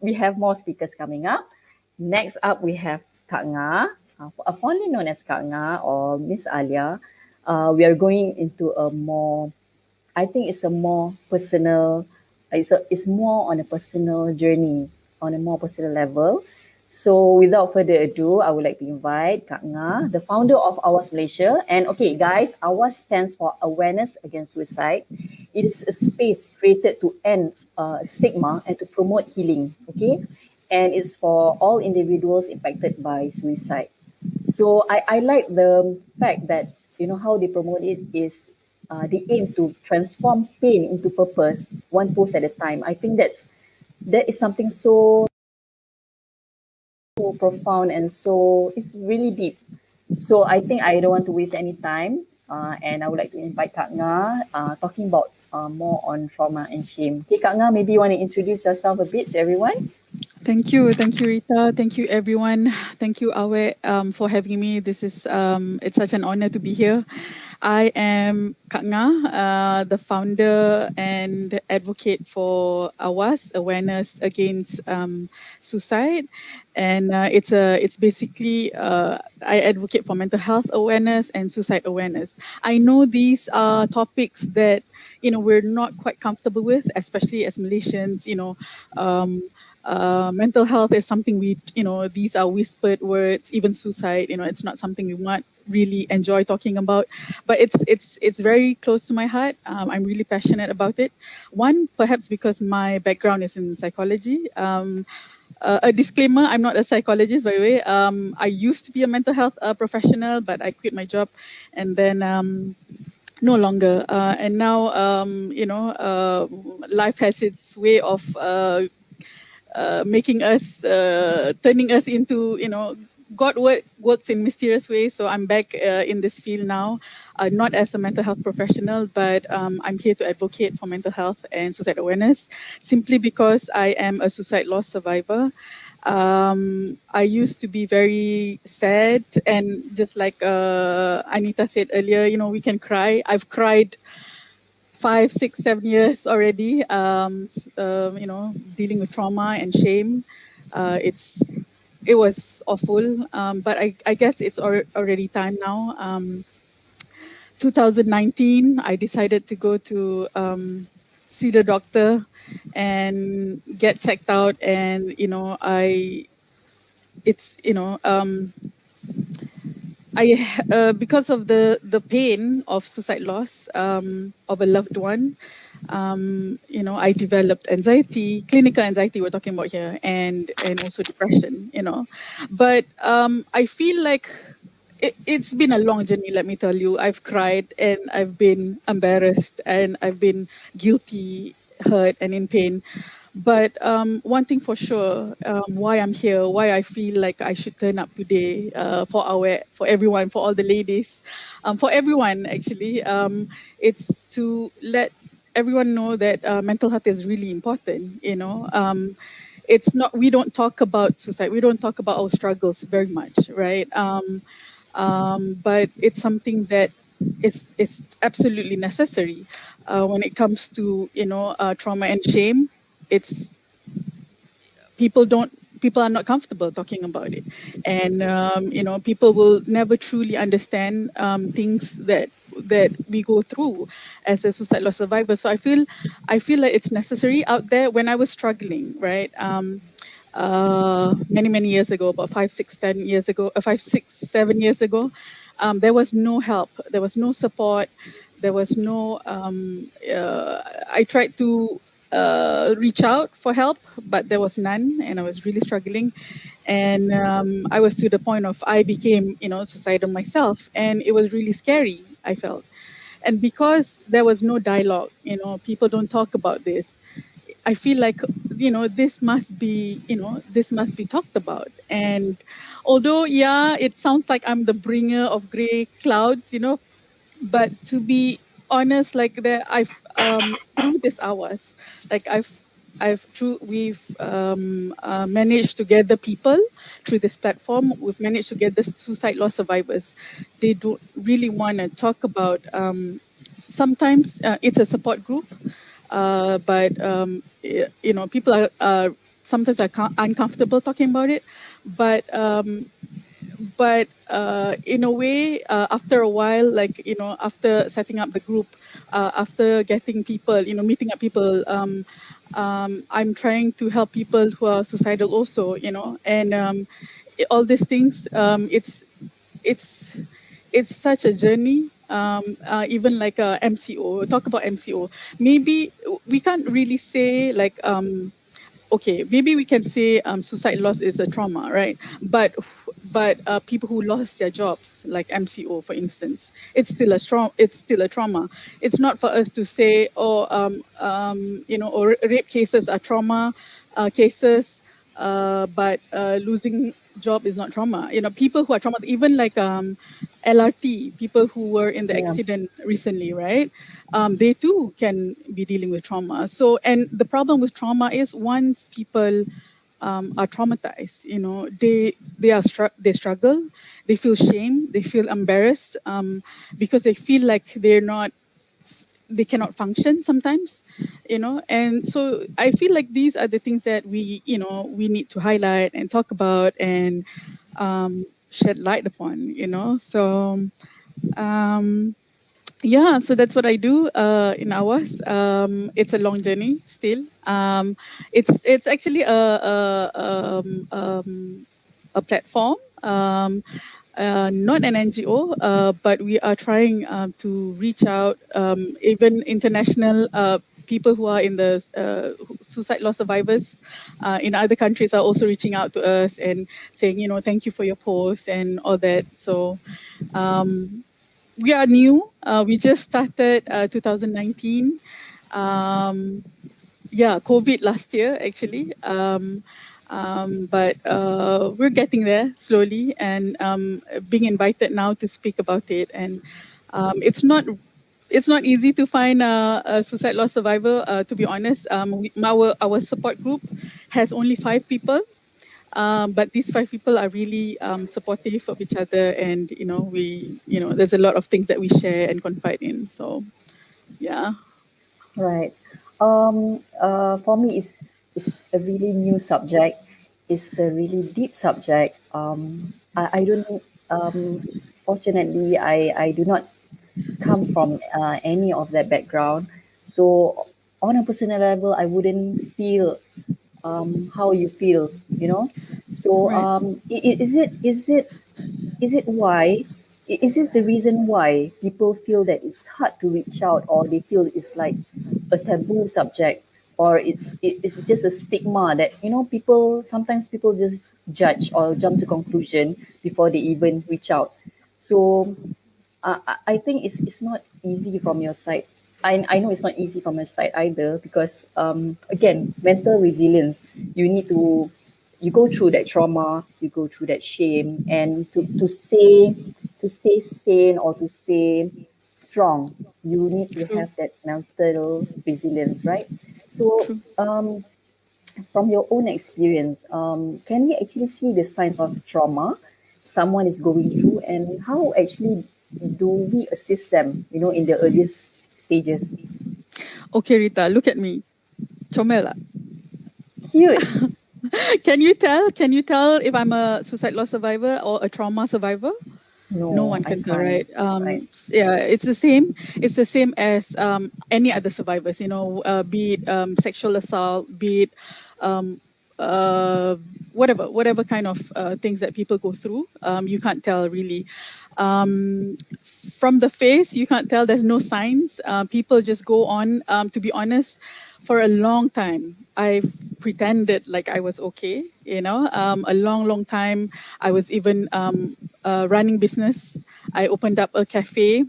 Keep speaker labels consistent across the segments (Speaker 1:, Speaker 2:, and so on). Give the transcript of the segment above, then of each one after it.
Speaker 1: We have more speakers coming up. Next up, we have Kak Nga, fondly known as Kak Nga or Miss Alia. We are going into a more, I think it's a more personal, it's more on a personal journey, on a more personal level. So without further ado, I would like to invite Kak Nga, the founder of AWAS Malaysia. And okay, guys, AWAS stands for Awareness Against Suicide. It is a space created to end stigma and to promote healing, okay? And it's for all individuals impacted by suicide. So I like the fact that, you know, how they promote it is they aim to transform pain into purpose, one post at a time. I think that is something so profound and so it's really deep. So I think I don't want to waste any time, and I would like to invite Kak Nga talking about more on trauma and shame. Okay, Kak Nga, maybe you want to introduce yourself a bit to everyone.
Speaker 2: Thank you, Rita. Thank you, everyone. Thank you, AWEK, for having me. This is it's such an honor to be here. I am Kak Nga, the founder and advocate for AWAS, Awareness Against Suicide, and it's basically I advocate for mental health awareness and suicide awareness. I know these are topics that we're not quite comfortable with, especially as Malaysians. Mental health is something these are whispered words. Even suicide, it's not something we want really enjoy talking about, but it's very close to my heart. I'm really passionate about it. One, perhaps because my background is in psychology. A disclaimer, I'm not a psychologist, by the way. I used to be a mental health professional, but I quit my job and then no longer. And now, life has its way of making us, turning us into, God works in mysterious ways. So I'm back in this field now, not as a mental health professional, but I'm here to advocate for mental health and suicide awareness, simply because I am a suicide loss survivor. I used to be very sad, and just like Anita said earlier, we can cry. I've cried 5, 6, 7 years already, dealing with trauma and shame. It was awful, but I guess it's already time now. 2019, I decided to go to see the doctor and get checked out, and it's because of the pain of suicide loss of a loved one, I developed anxiety, clinical anxiety we're talking about here, and also depression, But I feel like it's been a long journey, let me tell you. I've cried and I've been embarrassed and I've been guilty, hurt and in pain. But one thing for sure, why I'm here, why I feel like I should turn up today for everyone, for all the ladies, for everyone actually, it's to let everyone know that mental health is really important. It's not, we don't talk about suicide, we don't talk about our struggles very much, right? But it's something that it's absolutely necessary when it comes to trauma and shame. It's people are not comfortable talking about it, and people will never truly understand things that we go through as a suicide loss survivor. So I feel like it's necessary out there. When I was struggling, right, many years ago, about 5, 6, 10 years ago, 5, 6, 7 years ago, there was no help, there was no support, there was no I tried to reach out for help, but there was none, and I was really struggling. And I was to the point of I became suicidal myself, and it was really scary, I felt. And because there was no dialogue, people don't talk about this, I feel like this must be talked about. And although, yeah, it sounds like I'm the bringer of gray clouds, but to be honest, like I've through this hours, like we've managed to gather people through this platform. We've managed to get the suicide loss survivors. They don't really want to talk about. Sometimes it's a support group, but people are sometimes I'm uncomfortable talking about it, but in a way, after a while, like, after setting up the group, after getting people, meeting up people, I'm trying to help people who are suicidal also, and all these things, it's it's such a journey. Even like a MCO, talk about MCO. Maybe we can't really say like okay, maybe we can say suicide loss is a trauma, right? But people who lost their jobs, like MCO, for instance, it's still a trauma. It's still a trauma. It's not for us to say, oh, or rape cases are trauma cases, but losing job is not trauma. People who are traumatized, even like LRT, people who were in the
Speaker 1: Yeah.
Speaker 2: accident recently, right? They too can be dealing with trauma. So, and the problem with trauma is once people are traumatized, they struggle, they feel shame, they feel embarrassed, because they feel like they cannot function sometimes, and so I feel like these are the things that we need to highlight and talk about and shed light upon, so um yeah, so that's what I do in hours. It's a long journey still. It's actually a platform, not an NGO, but we are trying to reach out, even international people who are in the suicide loss survivors in other countries are also reaching out to us and saying, thank you for your post and all that. So we are new. We just started 2019. Yeah, COVID last year actually. But we're getting there slowly and being invited now to speak about it. And it's not easy to find a suicide loss survivor. To be honest, our support group has only 5 people, but these 5 people are really supportive of each other, and there's a lot of things that we share and confide in. So yeah.
Speaker 1: Right. For me, it's a really new subject. It's a really deep subject. I don't. Fortunately, I do not come from any of that background. So on a personal level, I wouldn't feel how you feel. So
Speaker 2: Right.
Speaker 1: is it why is this the reason why people feel that it's hard to reach out, or they feel it's like a taboo subject, or it's just a stigma that people just judge or jump to conclusion before they even reach out. So I think it's not easy from your side. I know it's not easy from your side either, because again, mental resilience, you need to you go through that trauma, you go through that shame, and to stay sane or to stay strong, you need to
Speaker 2: True.
Speaker 1: have that mental resilience, right? So
Speaker 2: True.
Speaker 1: from your own experience, can we actually see the signs of trauma someone is going through, and how actually do we assist them, in the earliest stages?
Speaker 2: Okay, Rita, look at me. Chomela.
Speaker 1: Cute.
Speaker 2: Can you tell if I'm a suicide loss survivor or a trauma survivor? No
Speaker 1: No,
Speaker 2: one
Speaker 1: I
Speaker 2: can tell,
Speaker 1: can't.
Speaker 2: right?
Speaker 1: Right.
Speaker 2: Yeah, it's the same as any other survivors, be it sexual assault, be it um, uh, whatever kind of things that people go through. You can't tell really. Um, from the face, you can't tell. There's no signs. People just go on. To be honest, for a long time, I pretended like I was okay. A long, long time. I was even running business. I opened up a cafe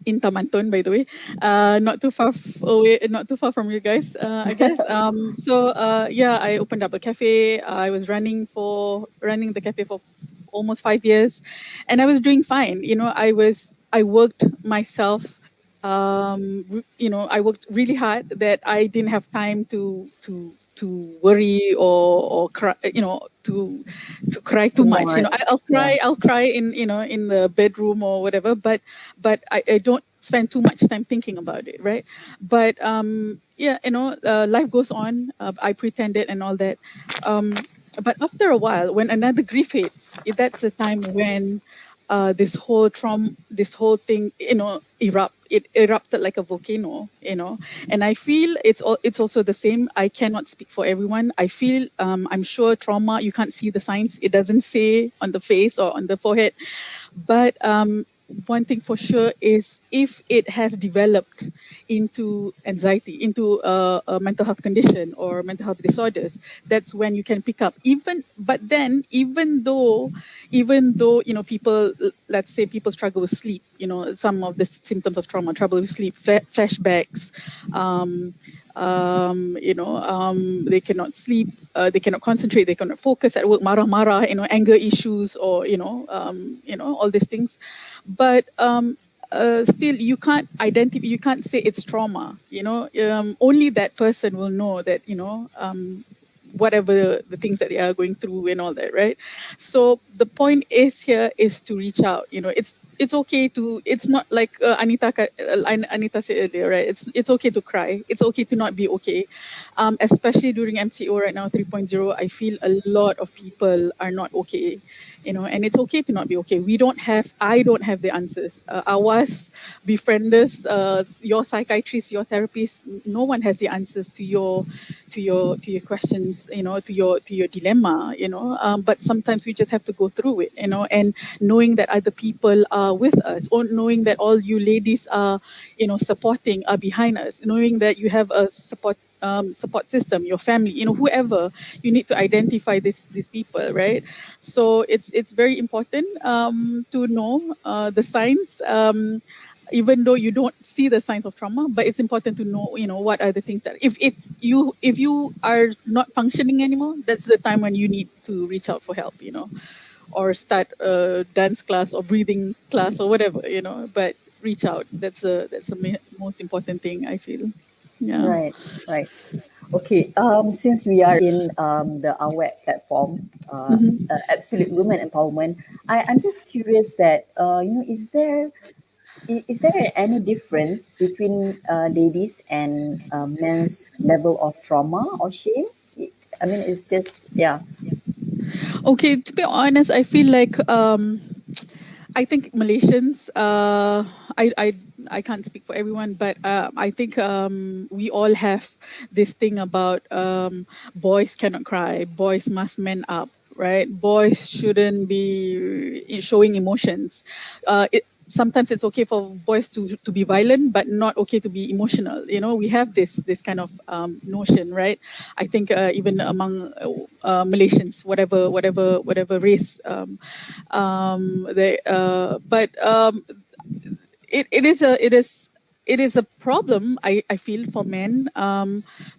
Speaker 2: in Tamanton, by the way, not too far from you guys, I guess. Yeah, I opened up a cafe. I was running the cafe for almost 5 years, and I was doing fine. I worked myself. I worked really hard that I didn't have time to worry or cry, to cry too
Speaker 1: Too
Speaker 2: much.
Speaker 1: much.
Speaker 2: I'll
Speaker 1: Yeah.
Speaker 2: cry in the bedroom or whatever, but I don't spend too much time thinking about it, right? But yeah, life goes on. I pretended and all that. But after a while, when another grief hits, that's the time when this whole thing, it erupted like a volcano, and I feel it's also the same. I cannot speak for everyone. I feel, I'm sure trauma, you can't see the signs. It doesn't say on the face or on the forehead, but one thing for sure is if it has developed into anxiety, into a mental health condition or mental health disorders, that's when you can pick up. But then, even though people, let's say people struggle with sleep, some of the symptoms of trauma, trouble with sleep, flashbacks, um, they cannot sleep, they cannot concentrate, they cannot focus at work, marah-marah, anger issues, or all these things. But still, you can't identify, you can't say it's trauma. Only that person will know that, whatever the things that they are going through and all that, right? So the point is here is to reach out. It's okay to. It's not like Anita said earlier, right? It's okay to cry. It's okay to not be okay. Especially during MCO right now, 3.0, I feel a lot of people are not okay. And it's okay to not be okay. I don't have the answers. Awas, befrienders, your psychiatrist, your therapist, no one has the answers to your questions, to your dilemma, but sometimes we just have to go through it, and knowing that other people are with us, or knowing that all you ladies are, supporting, are behind us, knowing that you have a support system, your family, whoever. You need to identify these people, right? So it's very important to know the signs, even though you don't see the signs of trauma. But it's important to know, what are the things that, if you are not functioning anymore, that's the time when you need to reach out for help, or start a dance class or breathing class or whatever, but reach out. That's the most important thing, I feel. Yeah.
Speaker 1: Right, right. Okay, since we are in the AWEK platform,
Speaker 2: Hmm.
Speaker 1: Absolute Women Empowerment, I'm just curious that, is there any difference between ladies and men's level of trauma or shame? I mean, it's just, yeah,
Speaker 2: Okay, to be honest, I feel like I think Malaysians, I can't speak for everyone, but I think we all have this thing about boys cannot cry, boys must man up, right? Boys shouldn't be showing emotions. Sometimes it's okay for boys to be violent, but not okay to be emotional. We have this kind of notion, right? I think even among Malaysians, whatever race, but it is a problem, I feel, for men,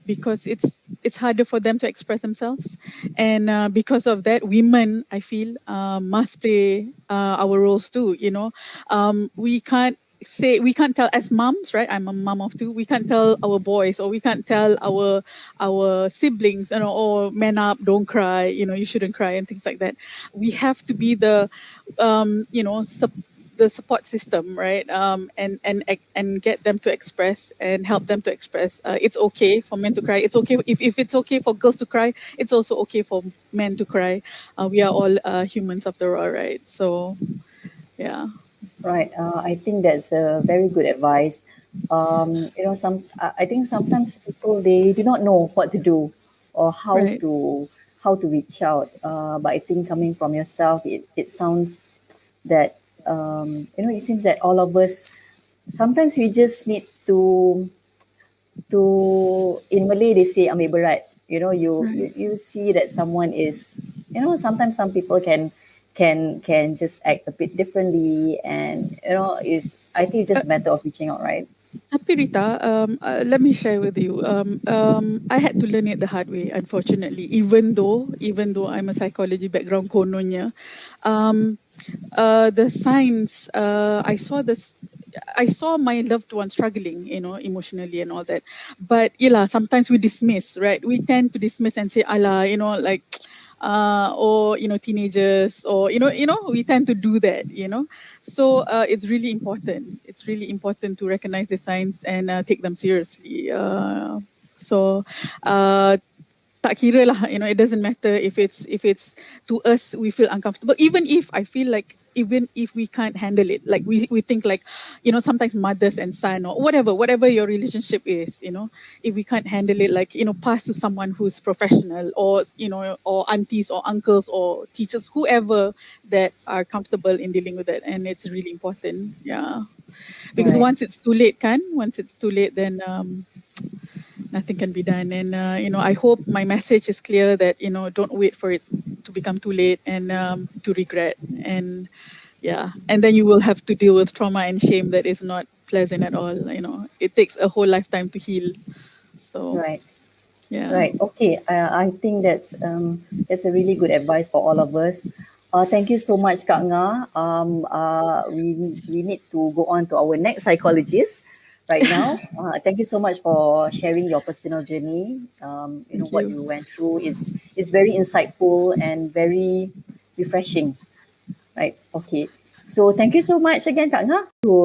Speaker 2: because it's harder for them to express themselves, and because of that, women, I feel, must play our roles too. We can't tell, as moms, right? I'm a mom of two. We can't tell our boys, or we can't tell our siblings, oh, man up, don't cry, you shouldn't cry, and things like that. We have to be the support system, right? And get them to express and help them to express. It's okay for men to cry. It's okay if it's okay for girls to cry. It's also okay for men to cry. We are all humans after all, right? So yeah.
Speaker 1: right. I think that's a very good advice. I think sometimes people, they do not know what to do or
Speaker 2: Right.
Speaker 1: how to reach out. But I think coming from yourself, it sounds that, it seems that all of us, sometimes we just need to in Malay they say ambil berat. You
Speaker 2: Right.
Speaker 1: you see that someone is, sometimes some people can just act a bit differently, and is, I think it's just a matter of reaching out, right?
Speaker 2: Tapi Rita, let me share with you. I had to learn it the hard way, unfortunately. Even though I'm a psychology background, kononnya, um, the signs, I saw my loved one struggling, emotionally and all that. But sometimes we dismiss, right? We tend to dismiss and say, "Allah, like." or teenagers, or we tend to do that. So it's really important. It's really important to recognize the signs and take them seriously. So tak kira lah, it doesn't matter if it's to us we feel uncomfortable, even if I feel like, even if we can't handle it, like we think like, sometimes mothers and son, or whatever your relationship is, if we can't handle it, like, pass to someone who's professional, or or aunties or uncles or teachers, whoever that are comfortable in dealing with it. And it's really important, yeah, because
Speaker 1: Right.
Speaker 2: once it's too late, then nothing can be done. And I hope my message is clear, that don't wait for it to become too late, and to regret. And yeah, and then you will have to deal with trauma and shame that is not pleasant at all. It takes a whole lifetime to heal. So
Speaker 1: Right.
Speaker 2: yeah.
Speaker 1: Right. Okay. I think that's a really good advice for all of us. Thank you so much, Kak Nga. We need to go on to our next psychologist right now. Thank you so much for sharing your personal journey.
Speaker 2: Thank
Speaker 1: What
Speaker 2: you.
Speaker 1: you went through is very insightful and very refreshing. Right. Okay. So thank you so much again, Kak Nga.